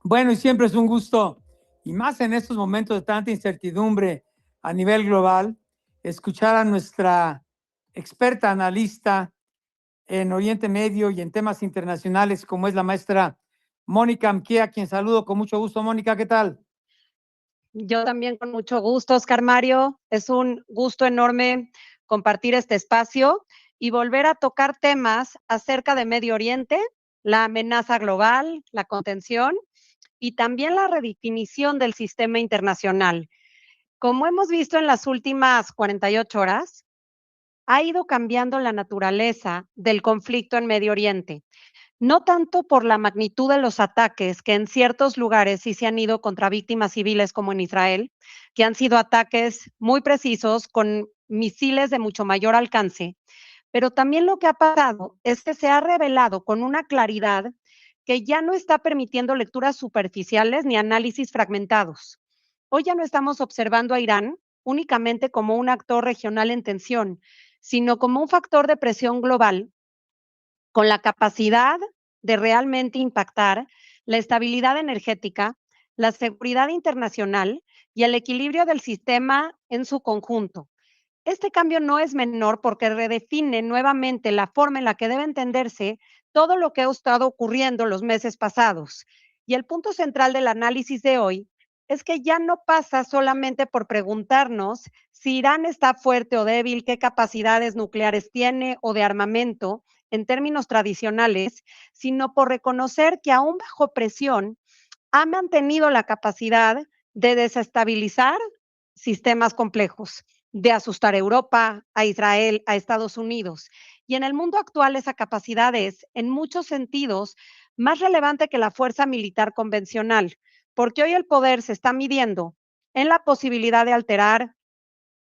Bueno, y siempre es un gusto, y más en estos momentos de tanta incertidumbre a nivel global, escuchar a nuestra experta analista en Oriente Medio y en temas internacionales, como es la maestra Mónica Amquía, a quien saludo con mucho gusto. Mónica, ¿qué tal? Yo también con mucho gusto, Oscar Mario. Es un gusto enorme compartir este espacio y volver a tocar temas acerca de Medio Oriente, la amenaza global, la contención y también la redefinición del sistema internacional. Como hemos visto en las últimas 48 horas, ha ido cambiando la naturaleza del conflicto en Medio Oriente. No tanto por la magnitud de los ataques, que en ciertos lugares sí se han ido contra víctimas civiles como en Israel, que han sido ataques muy precisos con misiles de mucho mayor alcance, pero también lo que ha pasado es que se ha revelado con una claridad que ya no está permitiendo lecturas superficiales ni análisis fragmentados. Hoy ya no estamos observando a Irán únicamente como un actor regional en tensión, sino como un factor de presión global con la capacidad de realmente impactar la estabilidad energética, la seguridad internacional y el equilibrio del sistema en su conjunto. Este cambio no es menor porque redefine nuevamente la forma en la que debe entenderse todo lo que ha estado ocurriendo los meses pasados. Y el punto central del análisis de hoy es que ya no pasa solamente por preguntarnos si Irán está fuerte o débil, qué capacidades nucleares tiene o de armamento en términos tradicionales, sino por reconocer que aún bajo presión ha mantenido la capacidad de desestabilizar sistemas complejos, de asustar a Europa, a Israel, a Estados Unidos. Y en el mundo actual esa capacidad es, en muchos sentidos, más relevante que la fuerza militar convencional, porque hoy el poder se está midiendo en la posibilidad de alterar,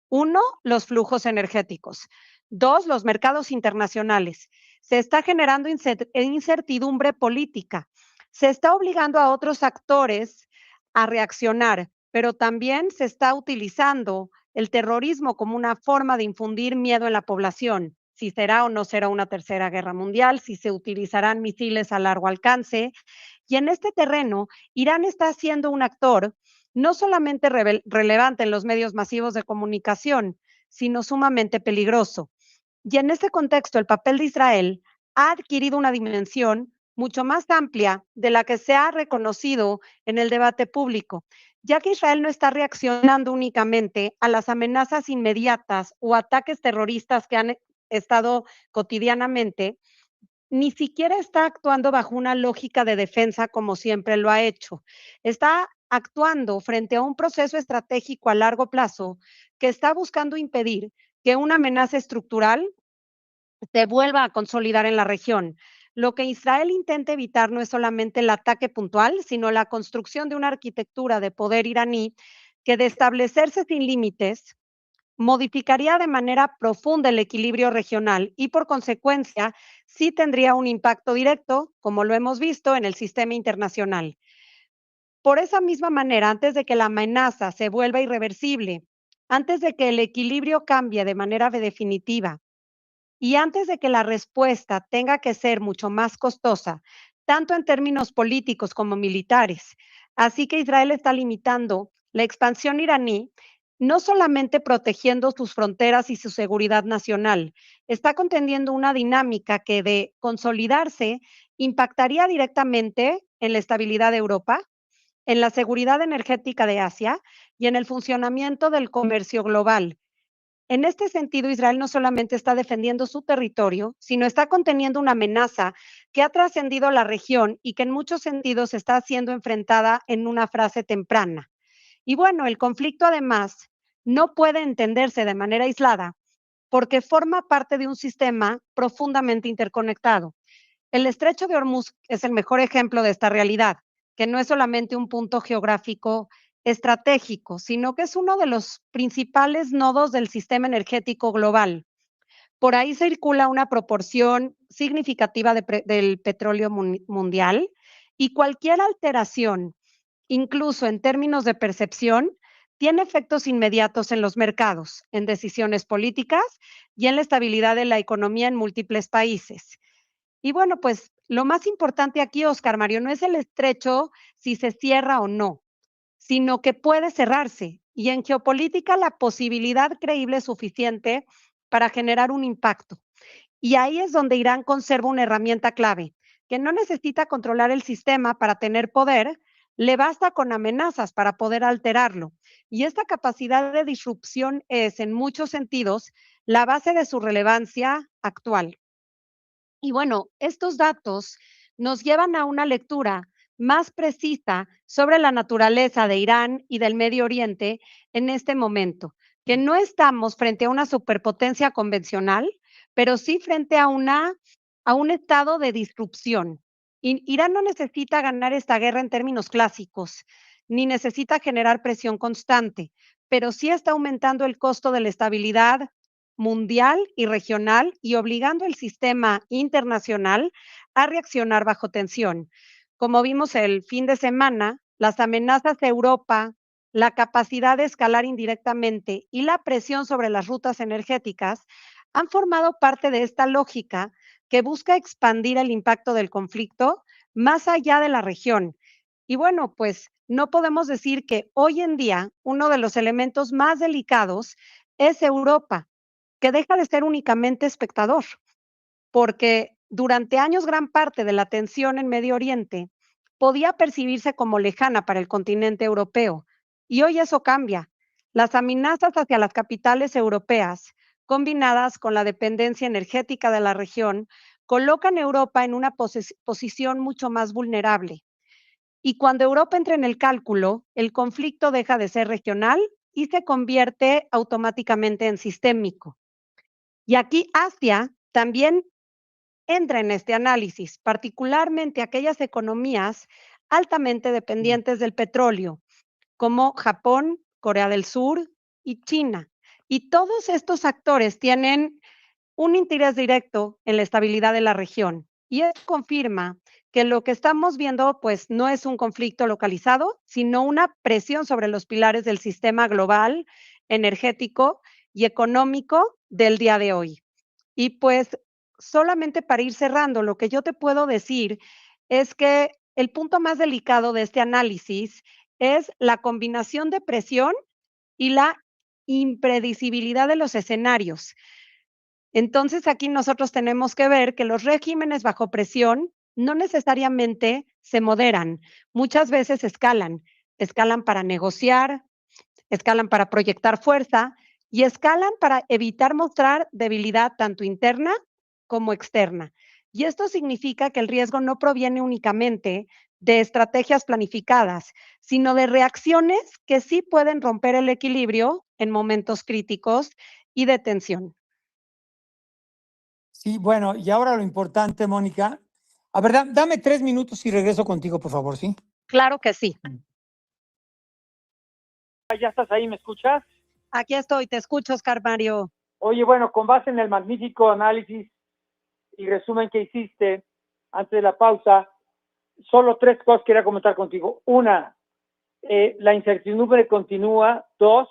uno, los flujos energéticos. Dos, los mercados internacionales. Se está generando incertidumbre política. Se está obligando a otros actores a reaccionar, pero también se está utilizando el terrorismo como una forma de infundir miedo en la población. Si será o no será una tercera guerra mundial, si se utilizarán misiles a largo alcance. Y en este terreno, Irán está siendo un actor no solamente relevante en los medios masivos de comunicación, sino sumamente peligroso. Y en este contexto, el papel de Israel ha adquirido una dimensión mucho más amplia de la que se ha reconocido en el debate público, ya que Israel no está reaccionando únicamente a las amenazas inmediatas o ataques terroristas que han estado cotidianamente, ni siquiera está actuando bajo una lógica de defensa como siempre lo ha hecho. Está actuando frente a un proceso estratégico a largo plazo que está buscando impedir que una amenaza estructural se vuelva a consolidar en la región. Lo que Israel intenta evitar no es solamente el ataque puntual, sino la construcción de una arquitectura de poder iraní que, de establecerse sin límites, modificaría de manera profunda el equilibrio regional y, por consecuencia, sí tendría un impacto directo, como lo hemos visto, en el sistema internacional. Por esa misma manera, antes de que la amenaza se vuelva irreversible, antes de que el equilibrio cambie de manera definitiva y antes de que la respuesta tenga que ser mucho más costosa, tanto en términos políticos como militares, así que Israel está limitando la expansión iraní, no solamente protegiendo sus fronteras y su seguridad nacional, está contendiendo una dinámica que, de consolidarse, impactaría directamente en la estabilidad de Europa, en la seguridad energética de Asia y en el funcionamiento del comercio global. En este sentido, Israel no solamente está defendiendo su territorio, sino está conteniendo una amenaza que ha trascendido la región y que en muchos sentidos está siendo enfrentada en una fase temprana. Y bueno, el conflicto además no puede entenderse de manera aislada porque forma parte de un sistema profundamente interconectado. El estrecho de Hormuz es el mejor ejemplo de esta realidad, que no es solamente un punto geográfico estratégico, sino que es uno de los principales nodos del sistema energético global. Por ahí circula una proporción significativa del petróleo mundial y cualquier alteración, incluso en términos de percepción, tiene efectos inmediatos en los mercados, en decisiones políticas y en la estabilidad de la economía en múltiples países. Y bueno, pues lo más importante aquí, Oscar Mario, no es el estrecho si se cierra o no, sino que puede cerrarse. Y en geopolítica, la posibilidad creíble es suficiente para generar un impacto. Y ahí es donde Irán conserva una herramienta clave, que no necesita controlar el sistema para tener poder, le basta con amenazas para poder alterarlo. Y esta capacidad de disrupción es, en muchos sentidos, la base de su relevancia actual. Y bueno, estos datos nos llevan a una lectura más precisa sobre la naturaleza de Irán y del Medio Oriente en este momento, que no estamos frente a una superpotencia convencional, pero sí frente a un estado de disrupción. Irán no necesita ganar esta guerra en términos clásicos, ni necesita generar presión constante, pero sí está aumentando el costo de la estabilidad mundial y regional y obligando al sistema internacional a reaccionar bajo tensión. Como vimos el fin de semana, las amenazas a Europa, la capacidad de escalar indirectamente y la presión sobre las rutas energéticas han formado parte de esta lógica que busca expandir el impacto del conflicto más allá de la región. Y bueno, pues no podemos decir que hoy en día uno de los elementos más delicados es Europa, que deja de ser únicamente espectador, porque durante años gran parte de la tensión en Medio Oriente podía percibirse como lejana para el continente europeo, y hoy eso cambia. Las amenazas hacia las capitales europeas, combinadas con la dependencia energética de la región, colocan a Europa en una posición mucho más vulnerable. Y cuando Europa entra en el cálculo, el conflicto deja de ser regional y se convierte automáticamente en sistémico. Y aquí Asia también entra en este análisis, particularmente aquellas economías altamente dependientes del petróleo, como Japón, Corea del Sur y China. Y todos estos actores tienen un interés directo en la estabilidad de la región. Y eso confirma que lo que estamos viendo, pues, no es un conflicto localizado, sino una presión sobre los pilares del sistema global, energético y económico del día de hoy. Y pues solamente para ir cerrando, lo que yo te puedo decir es que el punto más delicado de este análisis es la combinación de presión y la impredecibilidad de los escenarios. Entonces aquí nosotros tenemos que ver que los regímenes bajo presión no necesariamente se moderan, muchas veces escalan para negociar, escalan para proyectar fuerza y escalan para evitar mostrar debilidad tanto interna como externa. Y esto significa que el riesgo no proviene únicamente de estrategias planificadas, sino de reacciones que sí pueden romper el equilibrio en momentos críticos y de tensión. Sí, bueno, y ahora lo importante, Mónica. A ver, dame 3 minutos y regreso contigo, por favor, ¿sí? Claro que sí. ¿Ya estás ahí? ¿Me escuchas? Aquí estoy, te escucho, Oscar Mario. Oye, bueno, con base en el magnífico análisis y resumen que hiciste antes de la pausa, solo 3 cosas quería comentar contigo. Una, la incertidumbre continúa. 2,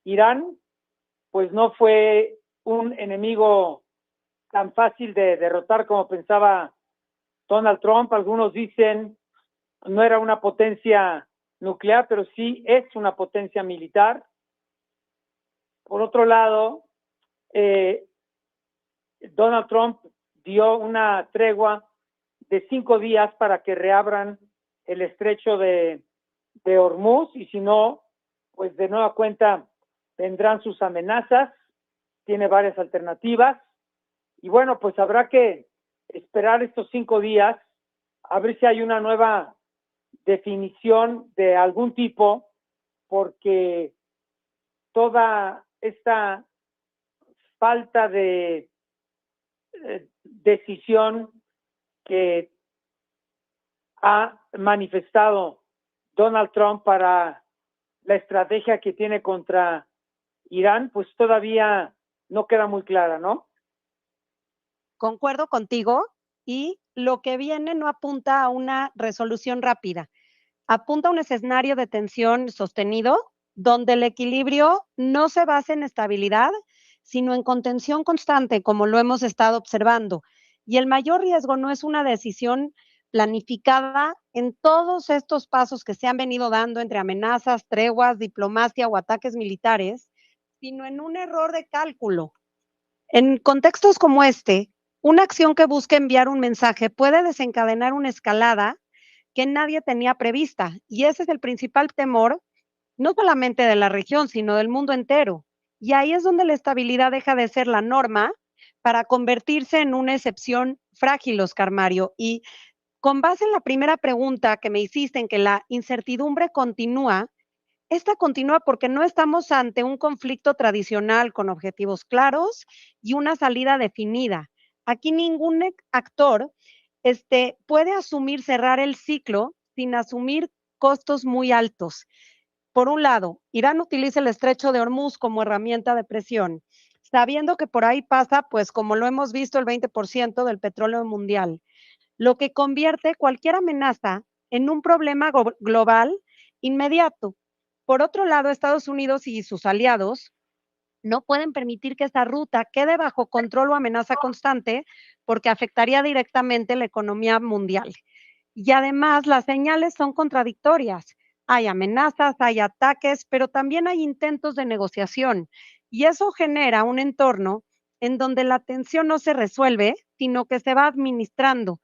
Irán, pues no fue un enemigo tan fácil de derrotar como pensaba Donald Trump. Algunos dicen no era una potencia nuclear, pero sí es una potencia militar. Por otro lado, Donald Trump dio una tregua de 5 días para que reabran el estrecho de Hormuz, y si no, pues de nueva cuenta vendrán sus amenazas. Tiene varias alternativas y bueno, pues habrá que esperar estos 5 días a ver si hay una nueva definición de algún tipo, porque toda esta falta de decisión que ha manifestado Donald Trump para la estrategia que tiene contra Irán, pues todavía no queda muy clara, ¿no? Concuerdo contigo y lo que viene no apunta a una resolución rápida, apunta a un escenario de tensión sostenido donde el equilibrio no se basa en estabilidad, sino en contención constante, como lo hemos estado observando. Y el mayor riesgo no es una decisión planificada en todos estos pasos que se han venido dando entre amenazas, treguas, diplomacia o ataques militares, sino en un error de cálculo. En contextos como este, una acción que busque enviar un mensaje puede desencadenar una escalada que nadie tenía prevista. Y ese es el principal temor, no solamente de la región, sino del mundo entero. Y ahí es donde la estabilidad deja de ser la norma para convertirse en una excepción frágil, Oscar Mario. Y con base en la primera pregunta que me hiciste, en que la incertidumbre continúa, esta continúa porque no estamos ante un conflicto tradicional con objetivos claros y una salida definida. Aquí ningún actor puede asumir cerrar el ciclo sin asumir costos muy altos. Por un lado, Irán utiliza el estrecho de Hormuz como herramienta de presión, sabiendo que por ahí pasa, pues como lo hemos visto, el 20% del petróleo mundial, lo que convierte cualquier amenaza en un problema global inmediato. Por otro lado, Estados Unidos y sus aliados no pueden permitir que esa ruta quede bajo control o amenaza constante porque afectaría directamente la economía mundial. Y además, las señales son contradictorias. Hay amenazas, hay ataques, pero también hay intentos de negociación. Y eso genera un entorno en donde la tensión no se resuelve, sino que se va administrando.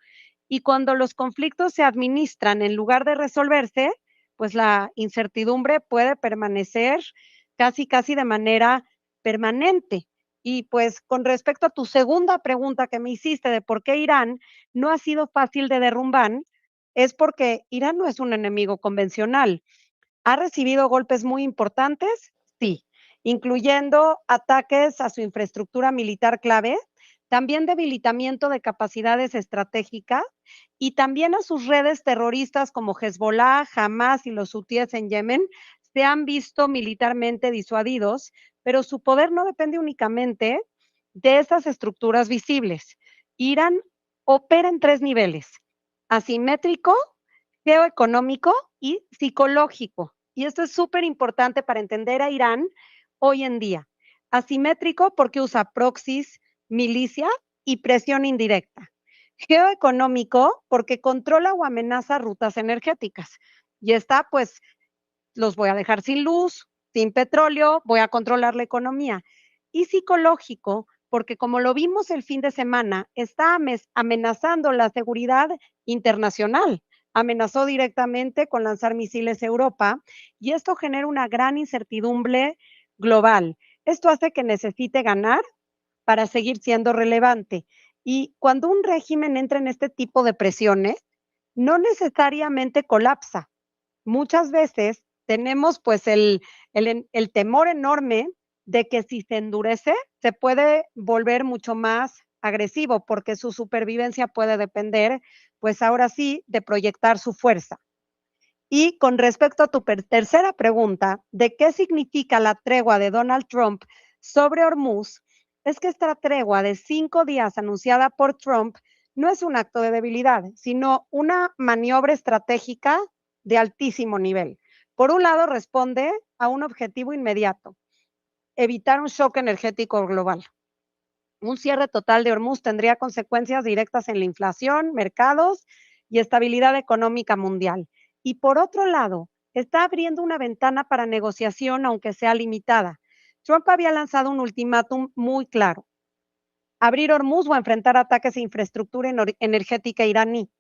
Y cuando los conflictos se administran en lugar de resolverse, pues la incertidumbre puede permanecer casi de manera permanente. Y pues con respecto a tu segunda pregunta que me hiciste de por qué Irán no ha sido fácil de derrumbar, es porque Irán no es un enemigo convencional. ¿Ha recibido golpes muy importantes? Sí, incluyendo ataques a su infraestructura militar clave, también debilitamiento de capacidades estratégicas y también a sus redes terroristas como Hezbollah, Hamas y los hutíes en Yemen se han visto militarmente disuadidos, pero su poder no depende únicamente de esas estructuras visibles. Irán opera en 3 niveles: asimétrico, geoeconómico y psicológico. Y esto es súper importante para entender a Irán hoy en día. Asimétrico porque usa proxies, milicia y presión indirecta. Geoeconómico porque controla o amenaza rutas energéticas. Y está, pues, los voy a dejar sin luz, sin petróleo, voy a controlar la economía. Y psicológico porque, como lo vimos el fin de semana, está amenazando la seguridad internacional. Amenazó directamente con lanzar misiles a Europa y esto genera una gran incertidumbre global. Esto hace que necesite ganar para seguir siendo relevante. Y cuando un régimen entra en este tipo de presiones, no necesariamente colapsa. Muchas veces tenemos pues el temor enorme de que si se endurece, se puede volver mucho más agresivo porque su supervivencia puede depender, pues ahora sí, de proyectar su fuerza. Y con respecto a tu tercera pregunta, de qué significa la tregua de Donald Trump sobre Hormuz, es que esta tregua de 5 días anunciada por Trump no es un acto de debilidad, sino una maniobra estratégica de altísimo nivel. Por un lado, responde a un objetivo inmediato: evitar un shock energético global. Un cierre total de Hormuz tendría consecuencias directas en la inflación, mercados y estabilidad económica mundial. Y por otro lado, está abriendo una ventana para negociación, aunque sea limitada. Trump había lanzado un ultimátum muy claro: abrir Hormuz o enfrentar ataques a infraestructura energética iraní.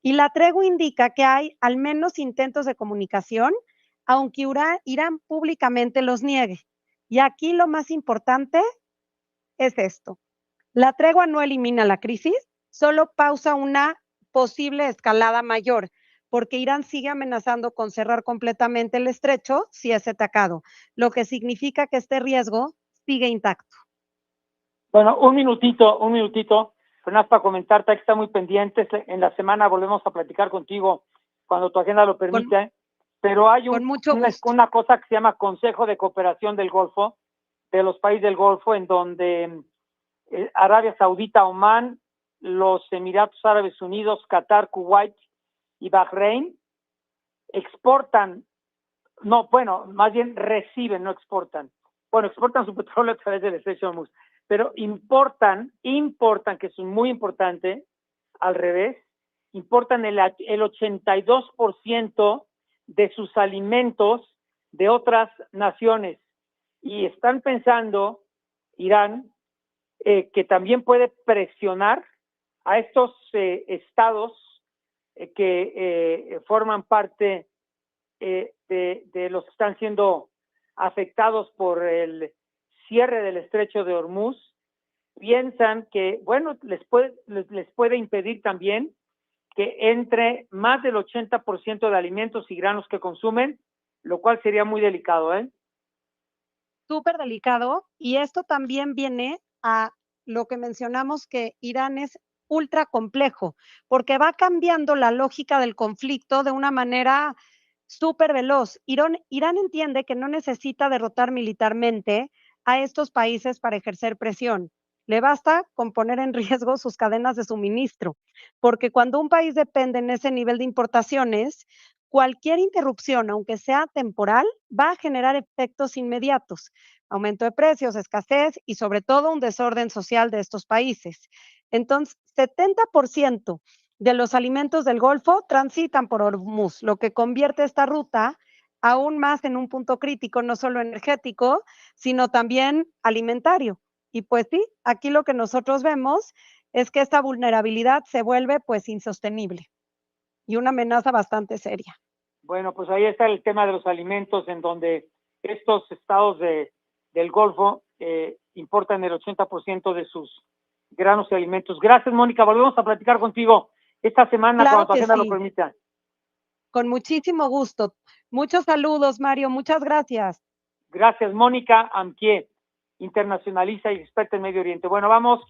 Y la tregua indica que hay al menos intentos de comunicación, aunque Irán públicamente los niegue. Y aquí lo más importante es esto: la tregua no elimina la crisis, solo pausa una posible escalada mayor, porque Irán sigue amenazando con cerrar completamente el estrecho si es atacado, lo que significa que este riesgo sigue intacto. Bueno, un minutito, pero nada más para comentarte que está muy pendiente. En la semana volvemos a platicar contigo cuando tu agenda lo permite. Pero hay una cosa que se llama Consejo de Cooperación del Golfo, de los países del Golfo, en donde Arabia Saudita, Omán, los Emiratos Árabes Unidos, Qatar, Kuwait y Bahrein exportan, no, bueno, más bien reciben, no exportan. Bueno, exportan su petróleo a través del estrecho de Hormuz, pero importan, que es muy importante, al revés, importan el 82% de sus alimentos de otras naciones. Y están pensando, Irán, que también puede presionar a estos estados que forman parte de los que están siendo afectados por el cierre del estrecho de Hormuz. Piensan que, bueno, les puede impedir también que entre más del 80% de alimentos y granos que consumen, lo cual sería muy delicado, ¿eh? Súper delicado, y esto también viene a lo que mencionamos, que Irán es ultra complejo, porque va cambiando la lógica del conflicto de una manera súper veloz. Irán entiende que no necesita derrotar militarmente a estos países para ejercer presión. Le basta con poner en riesgo sus cadenas de suministro, porque cuando un país depende en ese nivel de importaciones, cualquier interrupción, aunque sea temporal, va a generar efectos inmediatos: aumento de precios, escasez y sobre todo un desorden social de estos países. Entonces, 70% de los alimentos del Golfo transitan por Hormuz, lo que convierte esta ruta aún más en un punto crítico, no solo energético, sino también alimentario. Y pues sí, aquí lo que nosotros vemos es que esta vulnerabilidad se vuelve pues insostenible y una amenaza bastante seria. Bueno, pues ahí está el tema de los alimentos, en donde estos estados del Golfo importan el 80% de sus granos y alimentos. Gracias, Mónica. Volvemos a platicar contigo esta semana Claro cuando tu que agenda lo sí, permita. con muchísimo gusto. Muchos saludos, Mario, muchas gracias. Gracias, Mónica Amquié, internacionalista y experta en Medio Oriente. Bueno, vamos